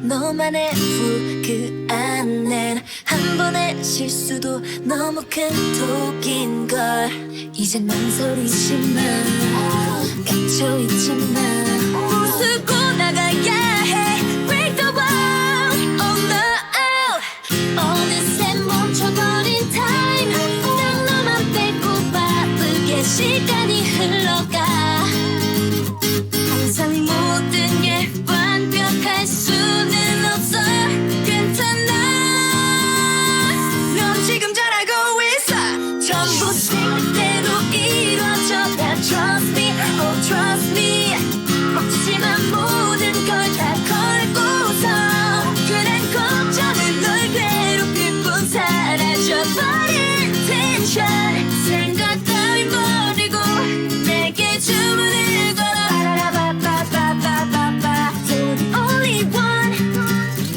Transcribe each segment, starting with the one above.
너만의 그 안엔 한 번의 실수도 너무 큰 독인걸. 이젠 망설이지마, 갇혀있지마. 부수고 나가야 해. Break the wall, oh no. 어느새 멈춰버린 time. 딱 너만 빼고 바쁘게 시간이 흘러가. 항상 모든 게 완벽할 수는 없어. 괜찮아, 넌 지금 잘하고 있어. 전부 생각대로 이루어져. 다 trust me, oh trust me. 먹지만 모든 걸 다 걸고서. 그런 걱정은 널 괴롭힐 뿐. 사라져버린 텐션. 생각 따윈 버리고 내게 주문을 걸어. 빠라라바바바바바바. You're the only one.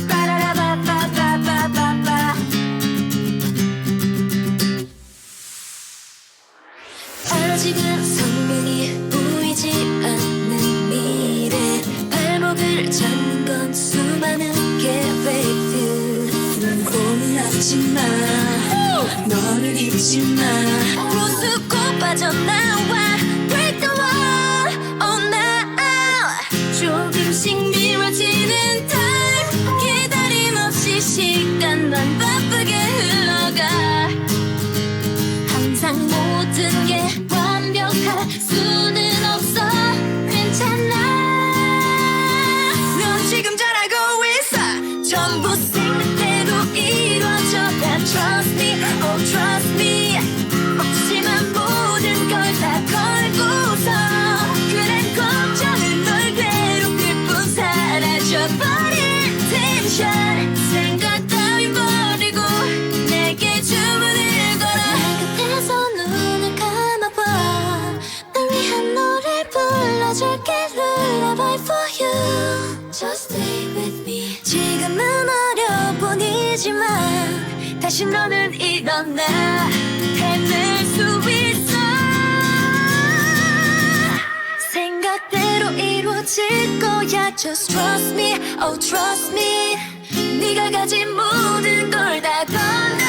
빠라라바바바바바바. 아직은 선명히 보이지 않는 미래. 발목을 잡는 건 수많은 계획들. 넌 고민하지마, 너를 잊지마. 부수고 빠져나와. Break the wall, oh no. 조금씩 미뤄지는 time. 기다림 없이 시간만 바쁘게 흘러가. 항상 모든 게 완벽할 수는 없어. 괜찮아, 넌 지금 잘하고 있어. 전부 생각대로 이루어져. 다 trust me, oh trust me. 먹지만 모든 걸 다 걸고서. 그런 걱정은 널 괴롭힐 뿐. 사라져버린 텐션. 생각 따윈 버리고 내게 주문을 걸어. 날 곁에서 눈을 감아봐. 널 위한 노래 불러줄게. Lullaby for you. Just stay with me. 지금은 어려 보이지만 다시 너는 일어나. 해낼 수 있어. 생각대로 이루어질 거야. Just trust me, oh trust me. 네가 가진 모든 걸 다 건너.